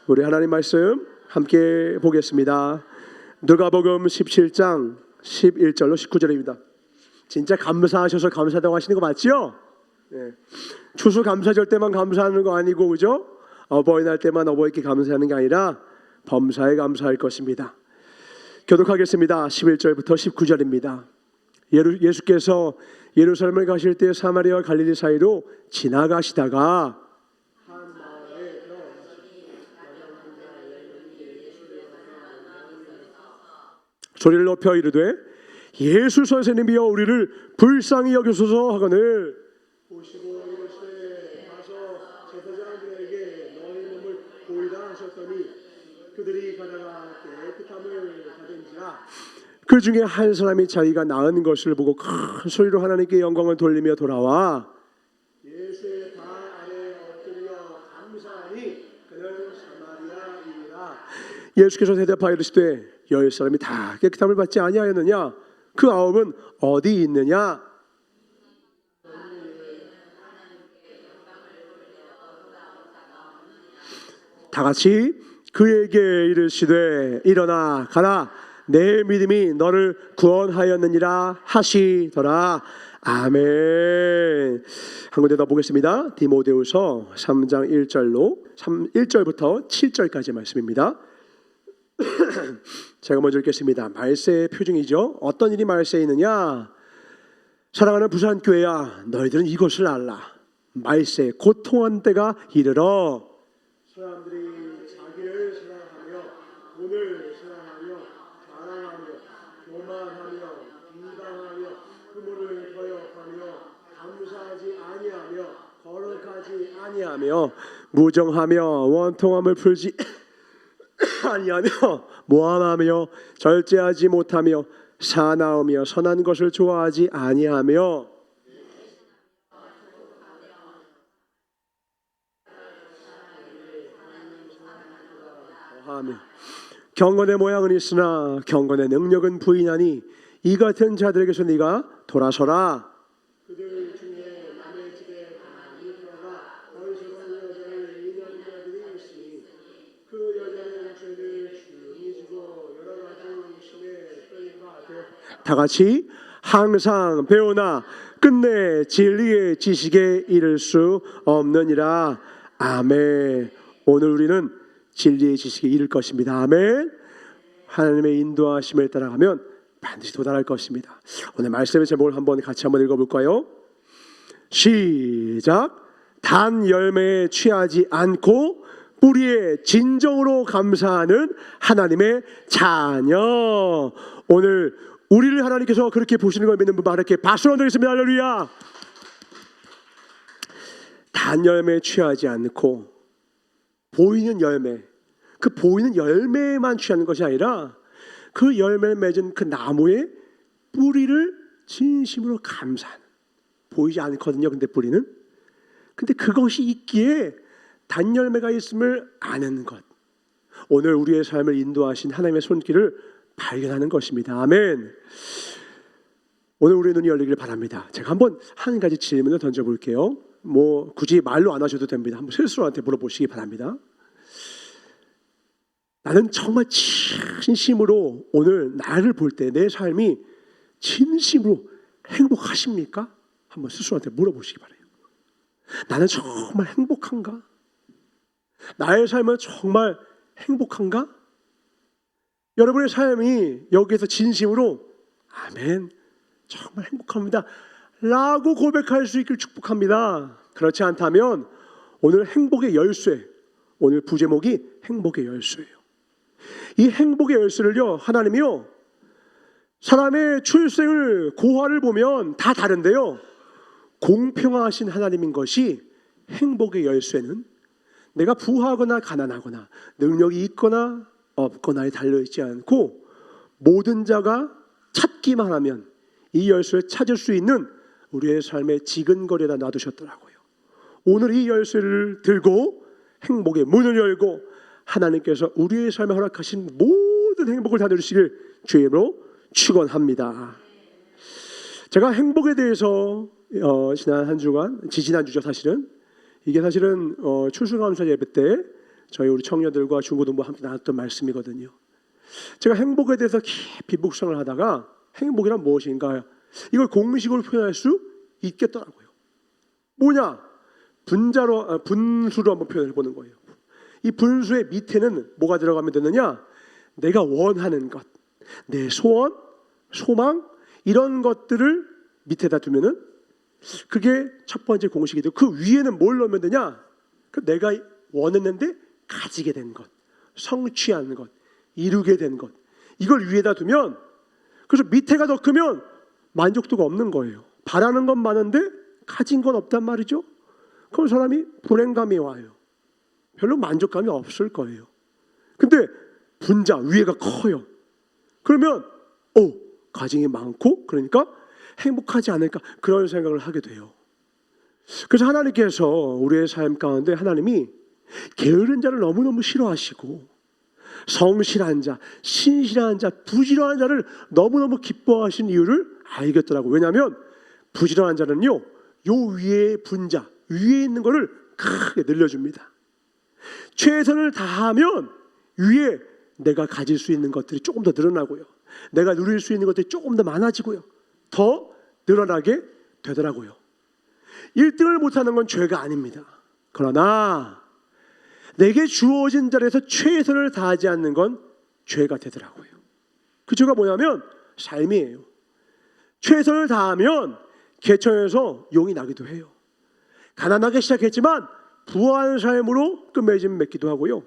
우리 하나님 말씀 함께 보겠습니다. 누가복음 17장 11절로 19절입니다. 진짜 감사하셔서 감사하다고 하시는 거 맞죠? 네. 추수감사절 때만 감사하는 거 아니고, 그죠? 어버이날 때만 어버이께 감사하는 게 아니라 범사에 감사할 것입니다. 교독하겠습니다. 11절부터 19절입니다. 예수께서 예루살렘을 가실 때 사마리아와 갈릴리 사이로 지나가시다가 소리를 높여 이르되 예수 선생님이여 우리를 불쌍히 여기소서 하거늘 보시고 이르시되 가서 제사장들에게 너희 몸을 보이라 하셨더니 그들이 가다가 깨끗함을 받은지라. 그 중에 한 사람이 자기가 나은 것을 보고 큰 소리로 하나님께 영광을 돌리며 돌아와 예수의 발 아래 엎드려 감사하니 그는 사마리아인이라. 예수께서 대답하여 이르시되 열 사람이 다 깨끗함을 받지 아니하였느냐? 그 아홉은 어디 있느냐? 다 같이 그에게 이르시되 일어나 가라 내 믿음이 너를 구원하였느니라 하시더라. 아멘. 한 군데 더 보겠습니다. 디모데후서 3장 1절부터 7절까지 말씀입니다. 제가 먼저 읽겠습니다. 말세의 표징이죠. 어떤 일이 말세에 있느냐? 사랑하는 부산교회야, 너희들은 이것을 알라. 말세 고통한 때가 이르러 사람들이 자기를 사랑하며 돈을 사랑하며 자랑하며 교만하며 비방하며 부모를 거역하며 감사하지 아니하며 거룩하지 아니하며 무정하며 원통함을 풀지 아니하며 모함하며 절제하지 못하며 사나우며 선한 것을 좋아하지 아니하며 경건의 모양은 있으나 경건의 능력은 부인하니 이 같은 자들에게서 네가 돌아서라. 그들 중에 남의 집에 가만히 들어가 어리석은 여자를 인하는 자들이 있으니 그 여자는 죄를 중히 지고 여러 가지 심에 끌려가되 다 같이 항상 배우나 끝내 진리의 지식에 이를 수 없느니라. 아멘. 오늘 우리는 진리의 지식에 이를 것입니다. 아멘. 하나님의 인도하심을 따라가면 반드시 도달할 것입니다. 오늘 말씀의 제목을 같이 한번 읽어볼까요? 시작. 단 열매에 취하지 않고 뿌리에 진정으로 감사하는 하나님의 자녀. 오늘 우리를 하나님께서 그렇게 보시는 걸 믿는 분 이렇게 박수로 드리겠습니다. 할렐루야. 단 열매에 취하지 않고 보이는 열매, 그 보이는 열매만 취하는 것이 아니라 그 열매를 맺은 그 나무의 뿌리를 진심으로 감사하는. 보이지 않거든요. 근데 뿌리는. 근데 그것이 있기에 단 열매가 있음을 아는 것. 오늘 우리의 삶을 인도하신 하나님의 손길을 발견하는 것입니다. 아멘. 오늘 우리의 눈이 열리기를 바랍니다. 제가 한번 한 가지 질문을 던져볼게요. 굳이 말로 안 하셔도 됩니다. 한번 스스로한테 물어보시기 바랍니다. 나는 정말 진심으로 오늘 나를 볼 때 내 삶이 진심으로 행복하십니까? 한번 스스로한테 물어보시기 바라요. 나는 정말 행복한가? 나의 삶은 정말 행복한가? 여러분의 삶이 여기에서 진심으로 아멘, 정말 행복합니다 라고 고백할 수 있길 축복합니다. 그렇지 않다면 오늘 행복의 열쇠, 오늘 부제목이 행복의 열쇠예요. 이 행복의 열쇠를요, 하나님이요, 사람의 출생을 고화를 보면 다 다른데요, 공평하신 하나님인 것이 행복의 열쇠는 내가 부하거나 가난하거나 능력이 있거나 없거나에 달려있지 않고 모든 자가 찾기만 하면 이 열쇠를 찾을 수 있는 우리의 삶의 지근거리에다 놔두셨더라고요. 오늘 이 열쇠를 들고 행복의 문을 열고 하나님께서 우리의 삶에 허락하신 모든 행복을 다 누리시길 주의 이름으로 축원합니다. 제가 행복에 대해서 지난 한 주간, 지지난 주죠 사실은. 이게 사실은 추수감사 예배 때 저희 우리 청년들과 중고등부 함께 나눴던 말씀이거든요. 제가 행복에 대해서 깊이 묵상을 하다가 행복이란 무엇인가 이걸 공식으로 표현할 수 있겠더라고요. 뭐냐? 분수로 한번 표현해 보는 거예요. 이 분수의 밑에는 뭐가 들어가면 되느냐? 내가 원하는 것, 내 소원, 소망 이런 것들을 밑에다 두면은 그게 첫 번째 공식이 되고, 그 위에는 뭘 넣으면 되냐? 내가 원했는데 가지게 된 것, 성취한 것, 이루게 된 것, 이걸 위에다 두면, 그래서 밑에가 더 크면 만족도가 없는 거예요. 바라는 건 많은데 가진 건 없단 말이죠. 그럼 사람이 불행감이 와요. 별로 만족감이 없을 거예요. 근데 분자 위에가 커요. 그러면 가진 게 많고 그러니까 행복하지 않을까, 그런 생각을 하게 돼요. 그래서 하나님께서 우리의 삶 가운데 하나님이 게으른 자를 너무너무 싫어하시고 성실한 자, 신실한 자, 부지런한 자를 너무너무 기뻐하신 이유를 알겠더라고요. 왜냐하면 부지런한 자는요, 요 위에 분자, 위에 있는 거를 크게 늘려줍니다. 최선을 다하면 위에 내가 가질 수 있는 것들이 조금 더 늘어나고요, 내가 누릴 수 있는 것들이 조금 더 많아지고요, 더 늘어나게 되더라고요. 1등을 못하는 건 죄가 아닙니다. 그러나 내게 주어진 자리에서 최선을 다하지 않는 건 죄가 되더라고요. 그 죄가 뭐냐면 삶이에요. 최선을 다하면 개천에서 용이 나기도 해요. 가난하게 시작했지만 부유한 삶으로 끝맺음 맺기도 하고요,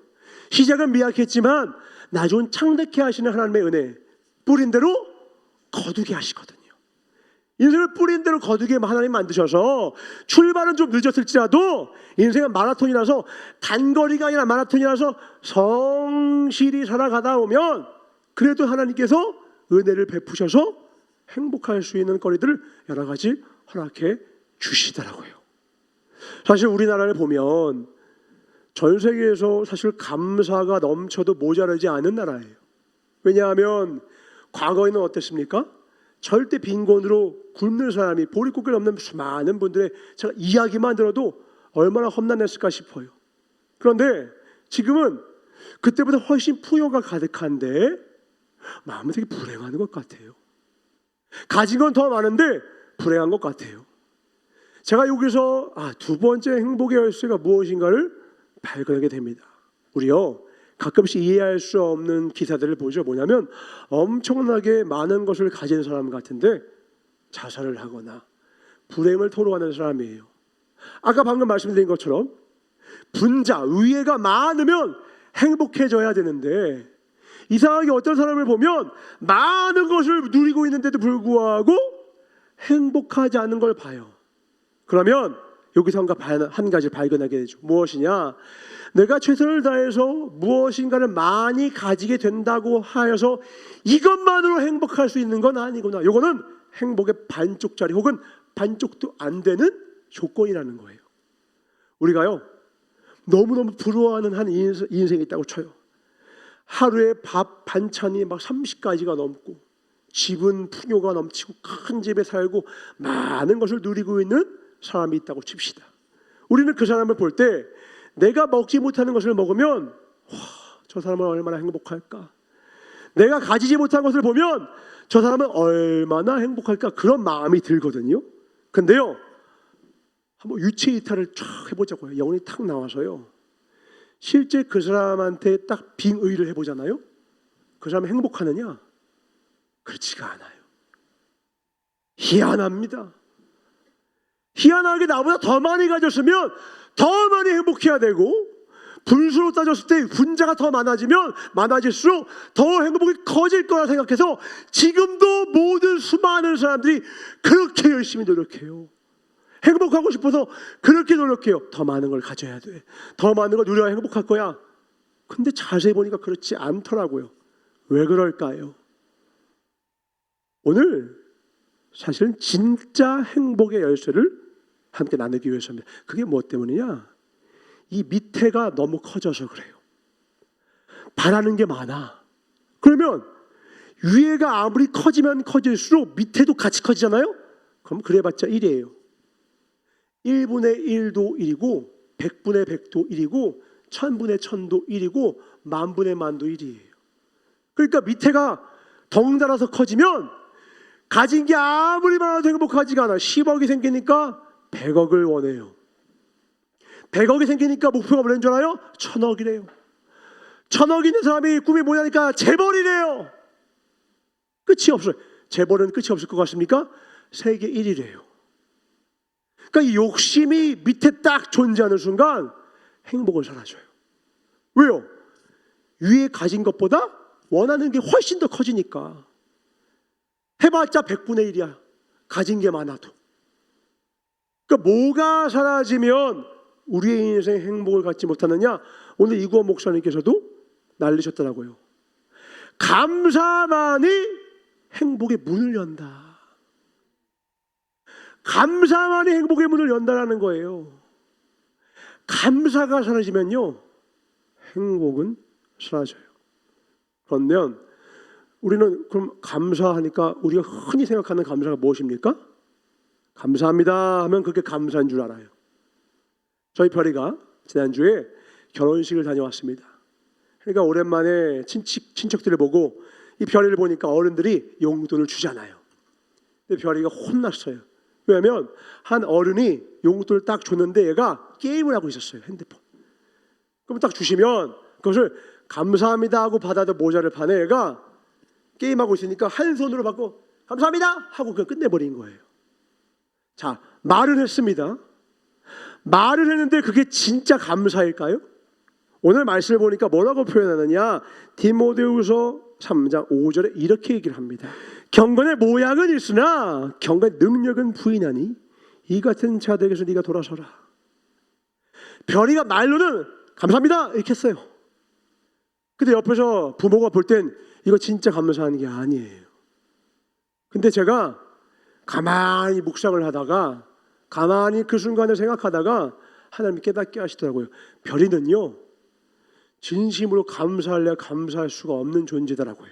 시작은 미약했지만 나중은 창대케 하시는 하나님의 은혜, 뿌린 대로 거두게 하시거든요. 인생을 뿌린 대로 거두게 하나님 만드셔서 출발은 좀 늦었을지라도 인생은 마라톤이라서, 단거리가 아니라 마라톤이라서 성실히 살아가다 보면 그래도 하나님께서 은혜를 베푸셔서 행복할 수 있는 거리들을 여러 가지 허락해 주시더라고요. 사실 우리나라를 보면 전 세계에서 사실 감사가 넘쳐도 모자라지 않은 나라예요. 왜냐하면 과거에는 어땠습니까? 절대 빈곤으로 굶는 사람이, 보릿고개를 넘는 수많은 분들의 제가 이야기만 들어도 얼마나 험난했을까 싶어요. 그런데 지금은 그때보다 훨씬 풍요가 가득한데 마음은 되게 불행한 것 같아요. 가진 건 더 많은데 불행한 것 같아요. 제가 여기서 두 번째 행복의 열쇠가 무엇인가를 발견하게 됩니다. 우리요, 가끔씩 이해할 수 없는 기사들을 보죠. 뭐냐면 엄청나게 많은 것을 가진 사람 같은데 자살을 하거나 불행을 토로하는 사람이에요. 아까 방금 말씀드린 것처럼 분자, 위에가 많으면 행복해져야 되는데 이상하게 어떤 사람을 보면 많은 것을 누리고 있는데도 불구하고 행복하지 않은 걸 봐요. 그러면 여기서 한 가지 발견하게 되죠. 무엇이냐? 내가 최선을 다해서 무엇인가를 많이 가지게 된다고 하여서 이것만으로 행복할 수 있는 건 아니구나. 이거는 행복의 반쪽짜리 혹은 반쪽도 안 되는 조건이라는 거예요. 우리가요, 너무너무 부러워하는 한 인생이 있다고 쳐요. 하루에 밥 반찬이 막 30가지가 넘고 집은 풍요가 넘치고 큰 집에 살고 많은 것을 누리고 있는 사람이 있다고 칩시다. 우리는 그 사람을 볼 때 내가 먹지 못하는 것을 먹으면 저 사람은 얼마나 행복할까, 내가 가지지 못한 것을 보면 저 사람은 얼마나 행복할까, 그런 마음이 들거든요. 근데요, 한번 유체 이탈을 쫙 해보자고요. 영혼이 탁 나와서요, 실제 그 사람한테 딱 빙의를 해보잖아요. 그 사람이 행복하느냐? 그렇지가 않아요. 희한합니다. 희한하게 나보다 더 많이 가졌으면 더 많이 행복해야 되고, 분수로 따졌을 때 분자가 더 많아질수록 더 행복이 커질 거라 생각해서 지금도 모든 수많은 사람들이 그렇게 열심히 노력해요. 행복하고 싶어서 그렇게 노력해요. 더 많은 걸 가져야 돼, 더 많은 걸 누려야 행복할 거야. 근데 자세히 보니까 그렇지 않더라고요. 왜 그럴까요? 오늘 사실은 진짜 행복의 열쇠를 함께 나누기 위해서입니다. 그게 뭐 때문이냐? 이 밑에가 너무 커져서 그래요. 바라는 게 많아. 그러면 위에가 아무리 커지면 커질수록 밑에도 같이 커지잖아요. 그럼 그래봤자 1이에요. 1분의 1도 1이고 100분의 100도 1이고 천분의 천도 1이고 만분의 만도 1이에요. 그러니까 밑에가 덩달아서 커지면 가진 게 아무리 많아도 행복하지가 않아. 10억이 생기니까 100억을 원해요. 100억이 생기니까 목표가 뭐라는 줄 알아요? 1000억이래요. 1000억 있는 사람이 꿈이 뭐냐니까 재벌이래요. 끝이 없어요. 재벌은 끝이 없을 것 같습니까? 세계 1위래요. 그러니까 이 욕심이 밑에 딱 존재하는 순간 행복을 사라져요. 왜요? 위에 가진 것보다 원하는 게 훨씬 더 커지니까. 해봤자 100분의 1이야. 가진 게 많아도. 그러니까 뭐가 사라지면 우리의 인생 행복을 갖지 못하느냐? 오늘 이구원 목사님께서도 날리셨더라고요. 감사만이 행복의 문을 연다. 감사만이 행복의 문을 연다라는 거예요. 감사가 사라지면요, 행복은 사라져요. 그러면 우리는 그럼 감사하니까 우리가 흔히 생각하는 감사가 무엇입니까? 감사합니다 하면 그게 감사인 줄 알아요. 저희 별이가 지난주에 결혼식을 다녀왔습니다. 그러니까 오랜만에 친척들을 보고 이 별이를 보니까 어른들이 용돈을 주잖아요. 근데 별이가 혼났어요. 왜냐하면 한 어른이 용돈을 딱 줬는데 얘가 게임을 하고 있었어요. 핸드폰. 그럼 딱 주시면 그것을 감사합니다 하고 받아도 모자를 파네. 얘가 게임하고 있으니까 한 손으로 받고 감사합니다 하고 그냥 끝내버린 거예요. 자, 말을 했습니다. 말을 했는데 그게 진짜 감사일까요? 오늘 말씀을 보니까 뭐라고 표현하느냐? 디모데후서 3장 5절에 이렇게 얘기를 합니다. 경건의 모양은 있으나 경건의 능력은 부인하니 이 같은 자들에게서 네가 돌아서라. 별이가 말로는 감사합니다 이렇게 했어요. 근데 옆에서 부모가 볼 땐 이거 진짜 감사하는 게 아니에요. 근데 제가 가만히 묵상을 하다가 가만히 그 순간을 생각하다가 하나님이 깨닫게 하시더라고요. 별이는요, 진심으로 감사할래 감사할 수가 없는 존재더라고요.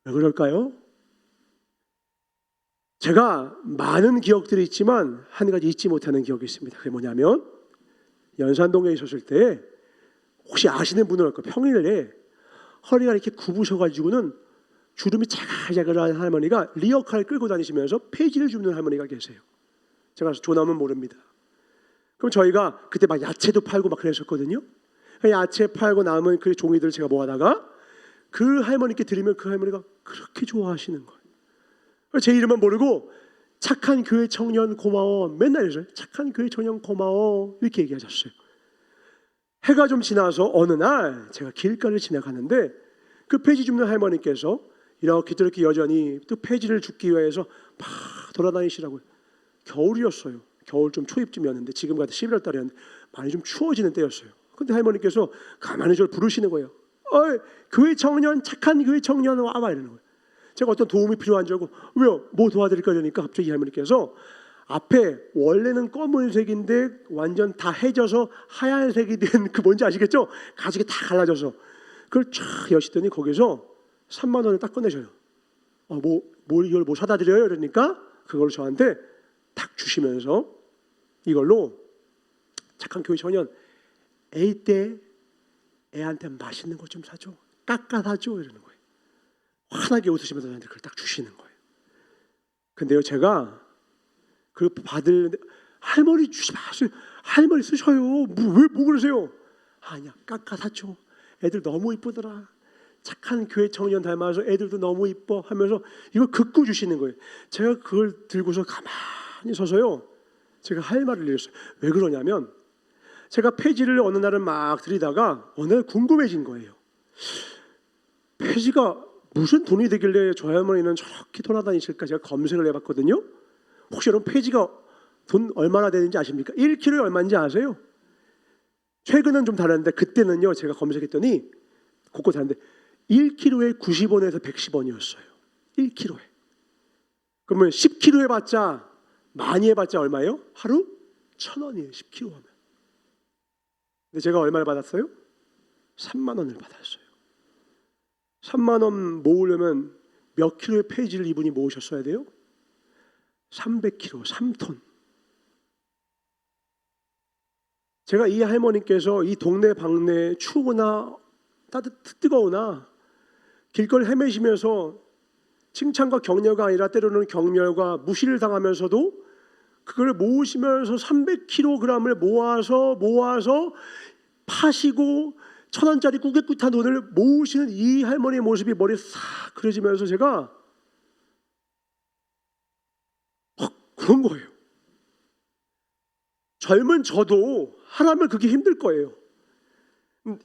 왜 그럴까요? 제가 많은 기억들이 있지만 한 가지 잊지 못하는 기억이 있습니다. 그게 뭐냐면 연산동에 있었을 때 혹시 아시는 분은 알 거예요. 평일에 허리가 이렇게 굽으셔가지고는 주름이 자글자글한 할머니가 리어카를 끌고 다니시면서 폐지를 줍는 할머니가 계세요. 제가 조남은 모릅니다. 그럼 저희가 그때 막 야채도 팔고 막 그랬었거든요. 야채 팔고 남은 그 종이들을 제가 모아다가 그 할머니께 드리면 그 할머니가 그렇게 좋아하시는 거예요. 제 이름은 모르고 착한 교회 청년 고마워 맨날 이러세요. 착한 교회 청년 고마워 이렇게 얘기하셨어요. 해가 좀 지나서 어느 날 제가 길가를 지나가는데 그 폐지 줍는 할머니께서 이렇게 저렇게 여전히 또 폐지를 줍기 위해서 막 돌아다니시라고요. 겨울이었어요. 겨울 좀 초입쯤이었는데 지금 같은 11월 달이었는데 많이 좀 추워지는 때였어요. 근데 할머니께서 가만히 저를 부르시는 거예요. 교회 청년, 착한 교회 청년 와봐 이러는 거예요. 제가 어떤 도움이 필요한 줄 알고 왜요? 뭐 도와드릴까 그러니까 갑자기 할머니께서 앞에 원래는 검은색인데 완전 다 해져서 하얀색이 된 그 뭔지 아시겠죠? 가죽이 다 갈라져서 그걸 쫙 여시더니 거기서 3만 원을 딱 꺼내셔요. 이걸 뭐 사다 드려요? 그러니까 그걸 저한테 탁 주시면서 이걸로 착한 교회 청년 애 때 애한테 맛있는 거 좀 사줘. 깎아 사줘 이러는 거예요. 환하게 웃으시면서 저한테 그걸 딱 주시는 거예요. 근데요 제가 그 받을 할머니 주지 마세요. 할머니 쓰셔요. 왜 그러세요? 아니야 깎아 사줘. 애들 너무 이쁘더라. 착한 교회 청년 닮아서 애들도 너무 이뻐 하면서 이걸 긋고 주시는 거예요. 제가 그걸 들고서 가만히 서서요 제가 할 말을 잃었어요. 왜 그러냐면 제가 폐지를 어느 날은 막 들이다가 어느 날 궁금해진 거예요. 폐지가 무슨 돈이 되길래 저 할머니는 저렇게 돌아다니실까 제가 검색을 해봤거든요. 혹시 여러분 폐지가 돈 얼마나 되는지 아십니까? 1kg에 얼마인지 아세요? 최근은 좀 다른데 그때는요 제가 검색했더니 곳곳 다른데 1kg에 90원에서 110원이었어요. 1kg에. 그러면 10kg 해봤자 많이 해봤자 얼마예요? 하루 1,000원이에요. 10kg 하면. 근데 제가 얼마를 받았어요? 3만 원을 받았어요. 3만 원 모으려면 몇 킬로의 폐지를 이분이 모으셨어야 돼요? 300kg, 3톤. 제가 이 할머니께서 이 동네 방네 추우나 뜨거우나 길거리 헤매시면서 칭찬과 격려가 아니라 때로는 경멸과 무시를 당하면서도 그걸 모으시면서 300kg을 모아서 파시고 1,000원짜리 꾸깃꾸깃한 돈을 모으시는 이 할머니의 모습이 머리에 싹 그려지면서 제가 그런 거예요. 젊은 저도 하라면 그게 힘들 거예요.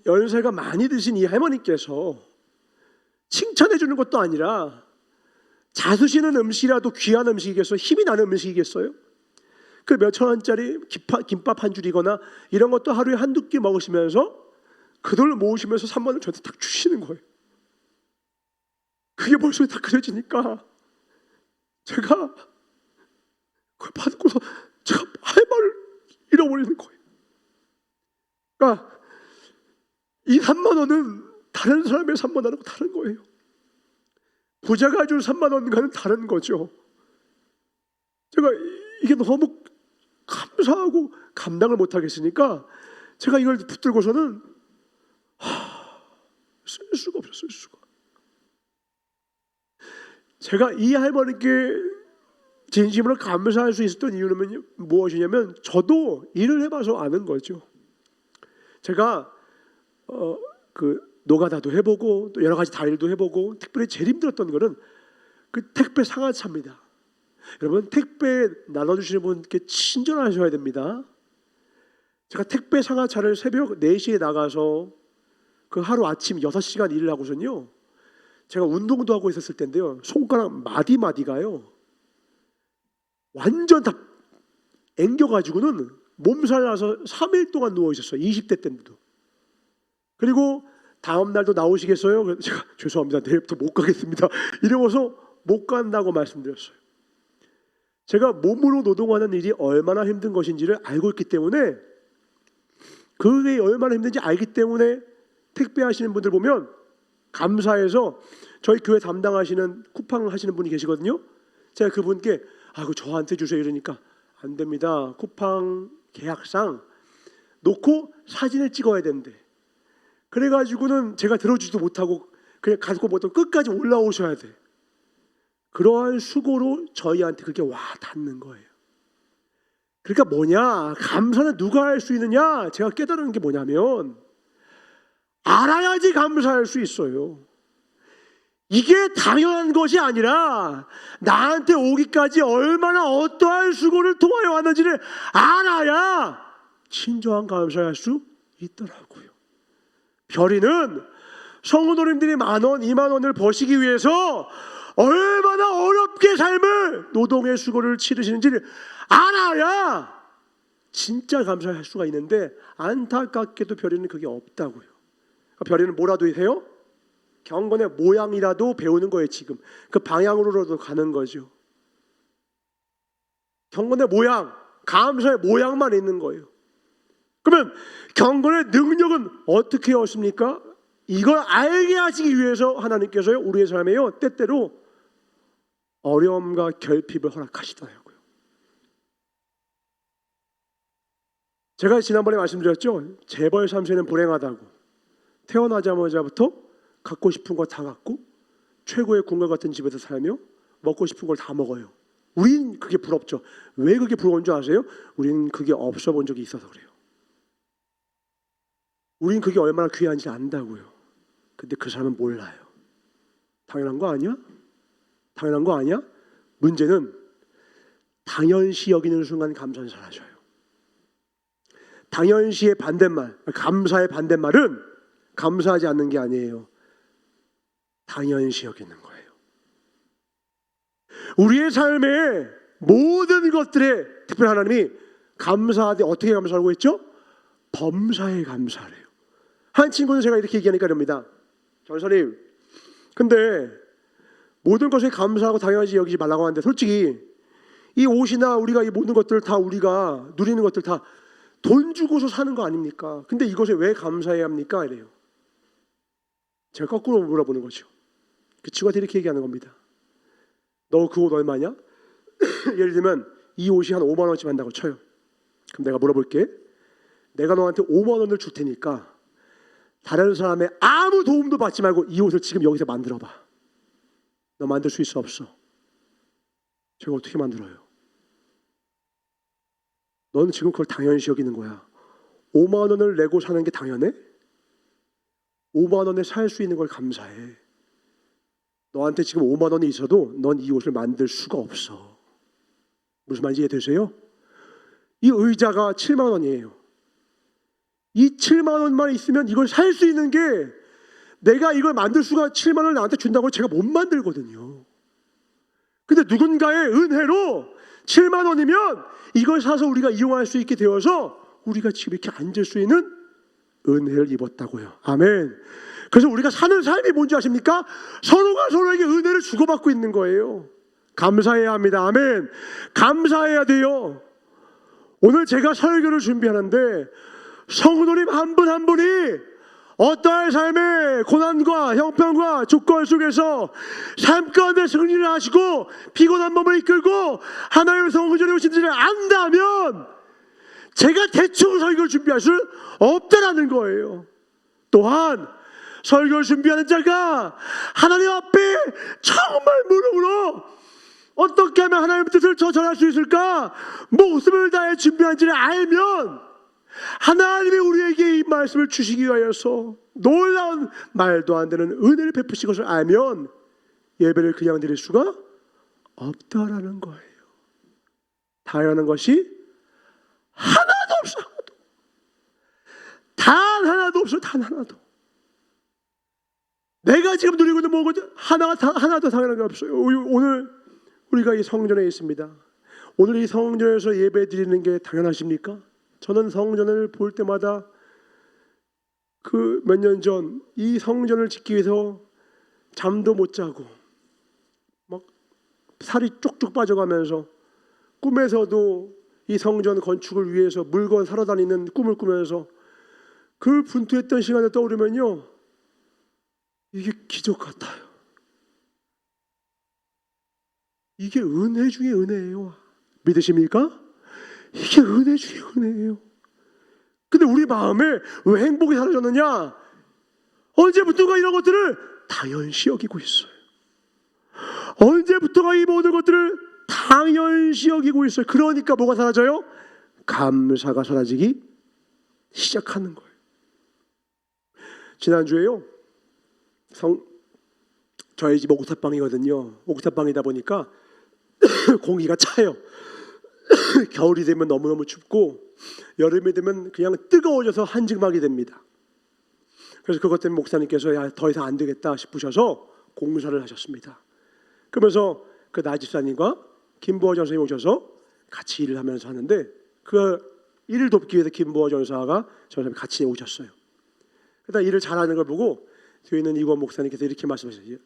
연세가 많이 드신 이 할머니께서 칭찬해 주는 것도 아니라 자수시는 음식이라도 귀한 음식이겠어요? 힘이 나는 음식이겠어요? 그 몇천 원짜리 김밥 한 줄이거나 이런 것도 하루에 한두 끼 먹으시면서 그 돈을 모으시면서 3만 원 저한테 딱 주시는 거예요. 그게 머릿속에 다 그려지니까 제가 그걸 받고서 제가 할 말을 잃어버리는 거예요. 그러니까 이 3만 원은 다른 사람의 3만 원하고 다른 거예요. 부자가 준 3만 원과는 다른 거죠. 제가 이게 너무 감사하고 감당을 못하겠으니까 제가 이걸 붙들고서는 쓸 수가 없어요. 쓸 수가. 제가 이 할머니께 진심으로 감사할 수 있었던 이유는 무엇이냐면 저도 일을 해봐서 아는 거죠. 제가 그 노가다도 해보고 또 여러 가지 다일도 해보고 특별히 제일 힘들었던 거는 그 택배 상하차입니다. 여러분 택배 나눠주시는 분께 친절하셔야 됩니다. 제가 택배 상하차를 새벽 4시에 나가서 그 하루 아침 6시간 일을 하고선요, 제가 운동도 하고 있었을 텐데요, 손가락 마디마디가요 완전 다 앵겨가지고는 몸살 나서 3일 동안 누워 있었어요. 20대 때인데도. 그리고 다음 날도 나오시겠어요? 그래서 제가 죄송합니다, 내일부터 못 가겠습니다 이러고서 못 간다고 말씀드렸어요. 제가 몸으로 노동하는 일이 얼마나 힘든 것인지를 알고 있기 때문에, 그게 얼마나 힘든지 알기 때문에 택배 하시는 분들 보면 감사해서 저희 교회 담당하시는 쿠팡 하시는 분이 계시거든요. 제가 그분께 그 저한테 주세요 이러니까 안 됩니다. 쿠팡 계약상 놓고 사진을 찍어야 된대. 그래가지고는 제가 들어주지도 못하고 그냥 가지고 보통 끝까지 올라오셔야 돼. 그러한 수고로 저희한테 그게 와 닿는 거예요. 그러니까 뭐냐, 감사는 누가 할 수 있느냐, 제가 깨달은 게 뭐냐면 알아야지 감사할 수 있어요. 이게 당연한 것이 아니라 나한테 오기까지 얼마나 어떠한 수고를 통하여 왔는지를 알아야 진정한 감사할 수 있더라고요. 별이는 성도님들이 10,000원, 20,000원을 버시기 위해서 얼마나 어렵게 삶을 노동의 수고를 치르시는지를 알아야 진짜 감사할 수가 있는데, 안타깝게도 별이는 그게 없다고요. 별이는 뭐라도 해요? 경건의 모양이라도 배우는 거예요. 지금 그 방향으로라도 가는 거죠. 경건의 모양, 감사의 모양만 있는 거예요. 그러면 경건의 능력은 어떻게 얻습니까? 이걸 알게 하시기 위해서 하나님께서요, 우리의 삶에요 때때로 어려움과 결핍을 허락하시더라고요. 제가 지난번에 말씀드렸죠, 재벌 3세는 불행하다고. 태어나자마자부터 갖고 싶은 거 다 갖고 최고의 궁궐 같은 집에서 살며 먹고 싶은 걸 다 먹어요. 우린 그게 부럽죠. 왜 그게 부러운 줄 아세요? 우린 그게 없어 본 적이 있어서 그래요. 우린 그게 얼마나 귀한지 안다고요. 근데 그 사람은 몰라요. 당연한 거 아니야? 당연한 거 아니야? 문제는 당연시 여기는 순간 감사는 사라져요. 당연시의 반대말, 감사의 반대말은 감사하지 않는 게 아니에요. 당연시 여기는 거예요. 우리의 삶의 모든 것들에 특별히 하나님이 감사하되 어떻게 감사하고 있죠? 범사에 감사해요. 한 친구는 제가 이렇게 얘기하니까 이럽니다. 전사님, 근데 모든 것에 감사하고 당연하지 여기지 말라고 하는데 솔직히 이 옷이나 우리가 이 모든 것들 다 우리가 누리는 것들 다 돈 주고서 사는 거 아닙니까? 근데 이것에 왜 감사해야 합니까? 이래요. 제가 거꾸로 물어보는 거죠. 그 친구한테 이렇게 얘기하는 겁니다. 너 그 옷 얼마냐? 예를 들면 이 옷이 한 5만 원쯤 한다고 쳐요. 그럼 내가 물어볼게. 내가 너한테 5만 원을 줄 테니까 다른 사람의 아무 도움도 받지 말고 이 옷을 지금 여기서 만들어봐. 너 만들 수 있어 없어? 제가 어떻게 만들어요? 너는 지금 그걸 당연시 여기는 거야. 5만 원을 내고 사는 게 당연해? 5만 원에 살 수 있는 걸 감사해. 너한테 지금 5만 원이 있어도 넌 이 옷을 만들 수가 없어. 무슨 말인지 이해되세요? 이 의자가 7만 원이에요. 이 7만 원만 있으면 이걸 살 수 있는 게, 내가 이걸 만들 수가 7만 원을 나한테 준다고 제가 못 만들거든요. 근데 누군가의 은혜로 7만 원이면 이걸 사서 우리가 이용할 수 있게 되어서 우리가 지금 이렇게 앉을 수 있는 은혜를 입었다고요. 아멘. 그래서 우리가 사는 삶이 뭔지 아십니까? 서로가 서로에게 은혜를 주고받고 있는 거예요. 감사해야 합니다. 아멘. 감사해야 돼요. 오늘 제가 설교를 준비하는데 성도님 한 분 한 분이 어떠한 삶의 고난과 형편과 조건 속에서 삶 가운데 승리를 하시고 피곤한 몸을 이끌고 하나님의 성전에 오신 줄을 안다면 제가 대충 설교를 준비할 수 없다라는 거예요. 또한 설교를 준비하는 자가 하나님 앞에 정말 무릎으로 어떻게 하면 하나님의 뜻을 전할 수 있을까 목숨을 다해 준비한지를 알면 하나님이 우리에게 이 말씀을 주시기 위하여서 놀라운 말도 안 되는 은혜를 베푸신 것을 알면 예배를 그냥 드릴 수가 없다라는 거예요. 당연한 것이 하나도 없어. 단 하나도 없어. 단 하나도. 내가 지금 누리고 있는 뭐고 하나도 당연한 게 없어요. 오늘 우리가 이 성전에 있습니다. 오늘 이 성전에서 예배 드리는 게 당연하십니까? 저는 성전을 볼 때마다 그 몇 년 전 이 성전을 짓기 위해서 잠도 못 자고 막 살이 쪽쪽 빠져가면서 꿈에서도 이 성전 건축을 위해서 물건 사러 다니는 꿈을 꾸면서 그 분투했던 시간을 떠오르면요, 이게 기적 같아요. 이게 은혜 중에 은혜예요. 믿으십니까? 이게 은혜 중에 은혜예요. 근데 우리 마음에 왜 행복이 사라졌느냐? 언제부턴가 이런 것들을 당연시 여기고 있어요. 언제부턴가 이 모든 것들을 당연시 여기고 있어요. 그러니까 뭐가 사라져요? 감사가 사라지기 시작하는 거예요. 지난주에요, 저희 집 옥탑방이거든요. 옥탑방이다 보니까 공기가 차요. 겨울이 되면 너무너무 춥고 여름이 되면 그냥 뜨거워져서 한증막이 됩니다. 그래서 그것 때문에 목사님께서 야, 더 이상 안 되겠다 싶으셔서 공사를 하셨습니다. 그러면서 그 나집사님과 김보호 전사님이 오셔서 같이 일을 하면서 하는데 그 일을 돕기 위해서 김보호 전사가 같이 오셨어요. 그러다 일을 잘하는 걸 보고 뒤에 있는 이권 목사님께서 이렇게 말씀하셨어요.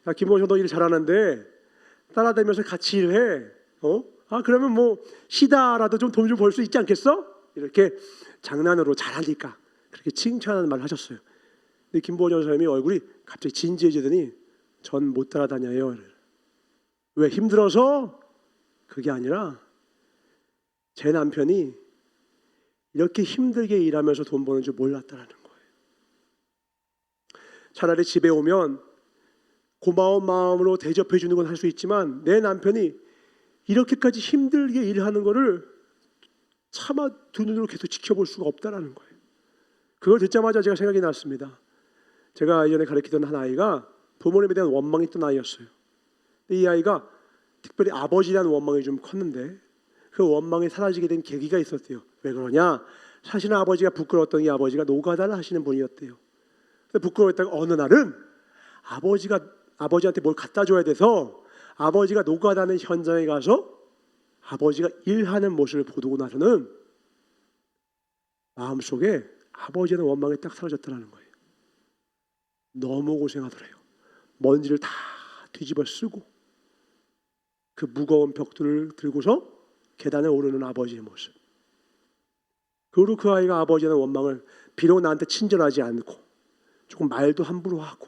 야, 김보호 전사 너 일 잘하는데 따라다니면서 같이 일해. 그러면 뭐 쉬다라도 좀 돈 좀 벌 수 있지 않겠어? 이렇게 장난으로 잘하니까 그렇게 칭찬하는 말을 하셨어요. 근데 김보호 전사님이 얼굴이 갑자기 진지해지더니 전 못 따라다녀요. 왜? 힘들어서? 그게 아니라 제 남편이 이렇게 힘들게 일하면서 돈 버는 줄 몰랐다라는 거예요. 차라리 집에 오면 고마운 마음으로 대접해 주는 건 할 수 있지만 내 남편이 이렇게까지 힘들게 일하는 거를 차마 두 눈으로 계속 지켜볼 수가 없다라는 거예요. 그걸 듣자마자 제가 생각이 났습니다. 제가 예전에 가르치던 한 아이가 부모님에 대한 원망이 있던 아이였어요. 이 아이가 특별히 아버지에 대한 원망이 좀 컸는데 그 원망이 사라지게 된 계기가 있었대요. 왜 그러냐? 사실은 아버지가 부끄러웠던 이 아버지가 노가다를 하시는 분이었대요. 부끄러웠다가 어느 날은 아버지한테 뭘 갖다 줘야 돼서 아버지가 노가다는 현장에 가서 아버지가 일하는 모습을 보고 나서는 마음속에 아버지에 대한 원망이 딱 사라졌다는 거예요. 너무 고생하더래요. 먼지를 다 뒤집어 쓰고 그 무거운 벽들을 들고서 계단에 오르는 아버지의 모습. 그리고 그 아이가 아버지에 대한 원망을 비록 나한테 친절하지 않고 조금 말도 함부로 하고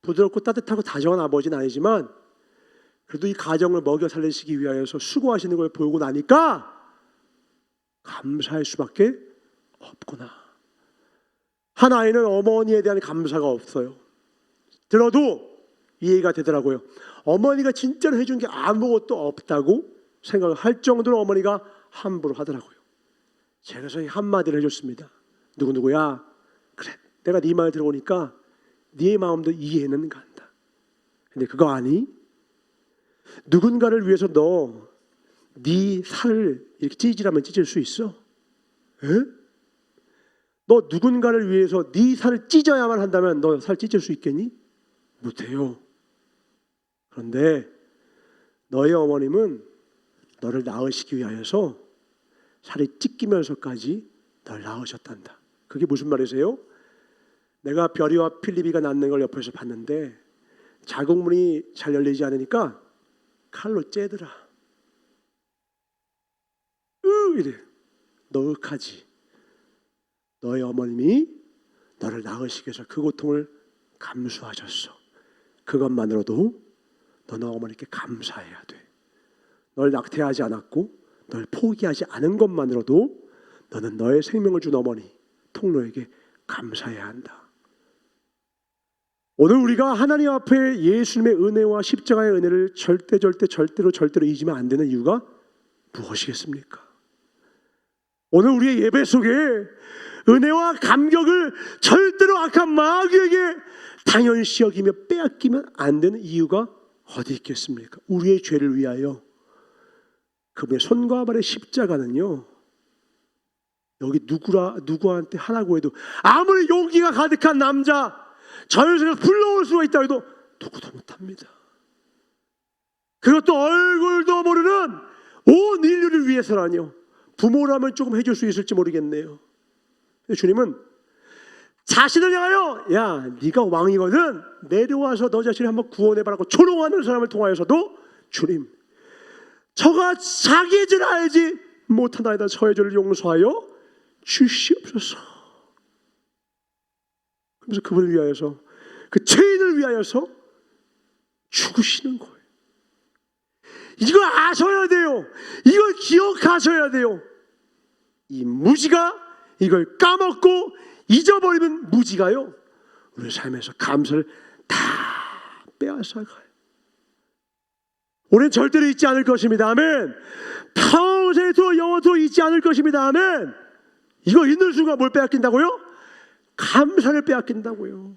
부드럽고 따뜻하고 다정한 아버지는 아니지만 그래도 이 가정을 먹여 살리시기 위하여서 수고하시는 걸 보고 나니까 감사할 수밖에 없구나. 한 아이는 어머니에 대한 감사가 없어요. 들어도 이해가 되더라고요. 어머니가 진짜로 해준 게 아무것도 없다고 생각을 할 정도로 어머니가 함부로 하더라고요. 제가 그래서 한마디를 해줬습니다. 누구야? 그래, 내가 네 말 들어보니까 네 마음도 이해는 간다. 근데 그거 아니? 누군가를 위해서 너 네 살을 이렇게 찢으라면 찢을 수 있어? 에? 너 누군가를 위해서 네 살을 찢어야만 한다면 너 살 찢을 수 있겠니? 못해요. 그런데 너의 어머님은 너를 낳으시기 위하여서 살이 찢기면서까지 널 낳으셨단다. 그게 무슨 말이세요? 내가 별이와 필리비가 낳는 걸 옆에서 봤는데 자궁문이 잘 열리지 않으니까 칼로 째더라. 이래. 너 억하지. 너의 어머님이 너를 낳으시기 위해서 그 고통을 감수하셨어. 그것만으로도 너는 어머니께 감사해야 돼. 널 낙태하지 않았고 널 포기하지 않은 것만으로도 너는 너의 생명을 준 어머니 통로에게 감사해야 한다. 오늘 우리가 하나님 앞에 예수님의 은혜와 십자가의 은혜를 절대로 잊으면 안 되는 이유가 무엇이겠습니까? 오늘 우리의 예배 속에 은혜와 감격을 절대로 악한 마귀에게 당연시 여기며 빼앗기면 안 되는 이유가 어디 있겠습니까? 우리의 죄를 위하여 그분의 손과 발의 십자가는요, 여기 누구한테 하라고 해도 아무리 용기가 가득한 남자 자연스레 불러올 수가 있다 해도 누구도 못합니다. 그것도 얼굴도 모르는 온 인류를 위해서라뇨. 부모라면 조금 해줄 수 있을지 모르겠네요. 주님은 자신을 향하여 야 네가 왕이거든 내려와서 너 자신을 한번 구원해봐라고 조롱하는 사람을 통하여서도 주님 저가 자기의 죄를 알지 못하나이다. 저의 죄를 용서하여 주시옵소서. 그래서 그분을 위하여서 그 죄인을 위하여서 죽으시는 거예요. 이걸 아셔야 돼요. 이걸 기억하셔야 돼요. 이 무지가 이걸 까먹고 잊어버리는 무지가요 우리 삶에서 감사를 다 빼앗아가요. 우리는 절대로 잊지 않을 것입니다. 아멘. 평생토록 영원토록 잊지 않을 것입니다. 아멘. 이거 있는 순간 뭘 빼앗긴다고요? 감사를 빼앗긴다고요.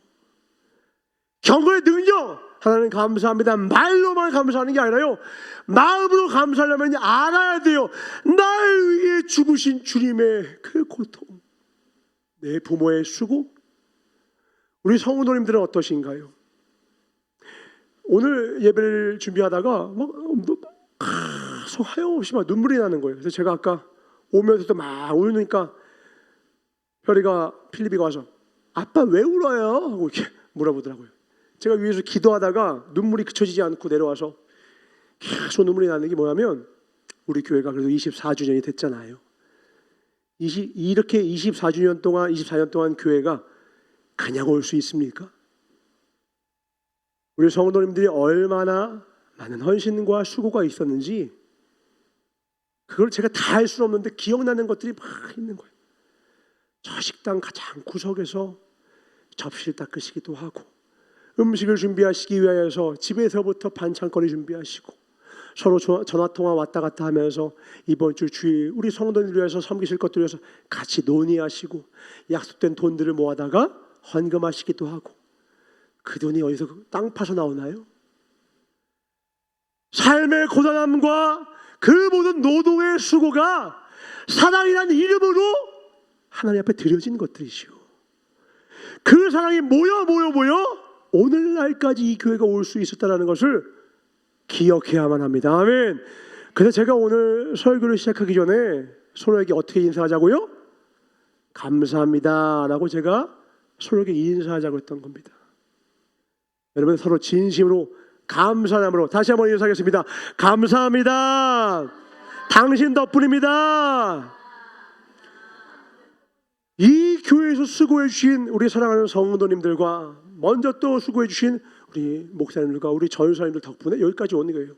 경건의 능력 하나는 감사합니다. 말로만 감사하는 게 아니라요 마음으로 감사하려면 알아야 돼요. 날 위해 죽으신 주님의 그 고통, 내 부모의 수고. 우리 성도님들은 어떠신가요? 오늘 예배를 준비하다가 하염없이 막 눈물이 나는 거예요. 그래서 제가 아까 오면서도 막 울으니까 필리비가 와서 아빠 왜 울어요? 하고 이렇게 물어보더라고요. 제가 위에서 기도하다가 눈물이 그쳐지지 않고 내려와서 계속 눈물이 나는 게 뭐냐면 우리 교회가 그래도 24주년이 됐잖아요. 이렇게 24년 동안 교회가 그냥 올 수 있습니까? 우리 성도님들이 얼마나 많은 헌신과 수고가 있었는지 그걸 제가 다 할 수 없는데 기억나는 것들이 막 있는 거예요. 저 식당 가장 구석에서 접시를 닦으시기도 하고 음식을 준비하시기 위하여서 집에서부터 반찬거리 준비하시고 서로 전화통화 왔다 갔다 하면서 이번 주 주일 우리 성도님들 위해서 섬기실 것들을 위해서 같이 논의하시고 약속된 돈들을 모아다가 헌금하시기도 하고 그 돈이 어디서 땅 파서 나오나요? 삶의 고단함과 그 모든 노동의 수고가 사랑이라는 이름으로 하나님 앞에 드려진 것들이시오. 그 사랑이 모여 오늘날까지 이 교회가 올 수 있었다는 것을 기억해야만 합니다. 아멘. 그래서 제가 오늘 설교를 시작하기 전에 서로에게 어떻게 인사하자고요? 감사합니다 라고 제가 서로에게 인사하자고 했던 겁니다. 여러분 서로 진심으로 감사함으로 다시 한번 인사하겠습니다. 감사합니다. 당신 덕분입니다. 이 교회에서 수고해 주신 우리 사랑하는 성도님들과 먼저 또 수고해 주신 우리 목사님들과 우리 전사님들 덕분에 여기까지 오는 거예요.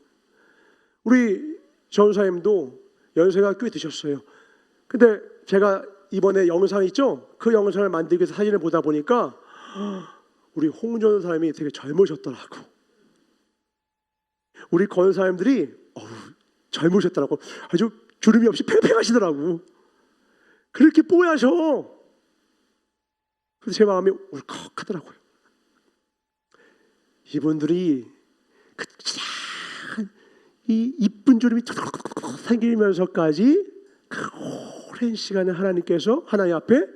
우리 전사님도 연세가 꽤 드셨어요. 근데 제가 이번에 영상 있죠? 그 영상을 만들기 위해서 사진을 보다 보니까 우리 홍준호 사람이 되게 젊으셨더라고. 우리 권사님들이 젊으셨더라고. 아주 주름이 없이 팽팽하시더라고. 그렇게 뽀야셔. 그래서 제 마음이 울컥하더라고요. 이분들이 이 이쁜 주름이 툭툭툭 생기면서까지 그 오랜 시간을 하나님께서 하나님 앞에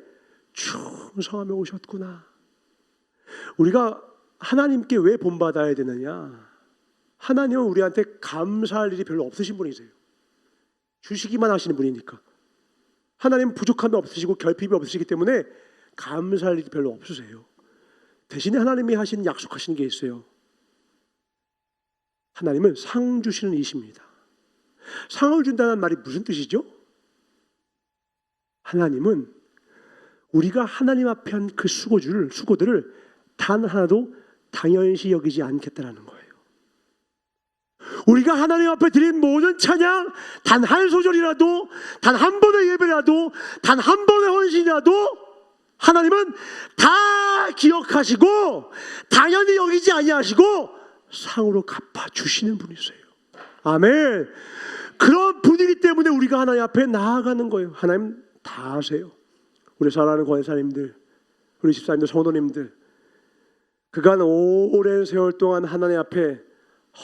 충성하며 오셨구나. 우리가 하나님께 왜 본받아야 되느냐? 하나님은 우리한테 감사할 일이 별로 없으신 분이세요. 주시기만 하시는 분이니까. 하나님은 부족함이 없으시고 결핍이 없으시기 때문에 감사할 일이 별로 없으세요. 대신에 하나님이 하신 약속하시는 게 있어요. 하나님은 상 주시는 이십니다. 상을 준다는 말이 무슨 뜻이죠? 하나님은 우리가 하나님 앞에 한 그 수고들을 단 하나도 당연시 여기지 않겠다라는 거예요. 우리가 하나님 앞에 드린 모든 찬양, 단 한 소절이라도, 단 한 번의 예배라도, 단 한 번의 헌신이라도 하나님은 다 기억하시고 당연히 여기지 아니하시고 상으로 갚아주시는 분이세요. 아멘. 그런 분이기 때문에 우리가 하나님 앞에 나아가는 거예요. 하나님 다 아세요. 우리 사랑하는 권사님들, 우리 집사님들, 성도님들, 그간 오랜 세월 동안 하나님 앞에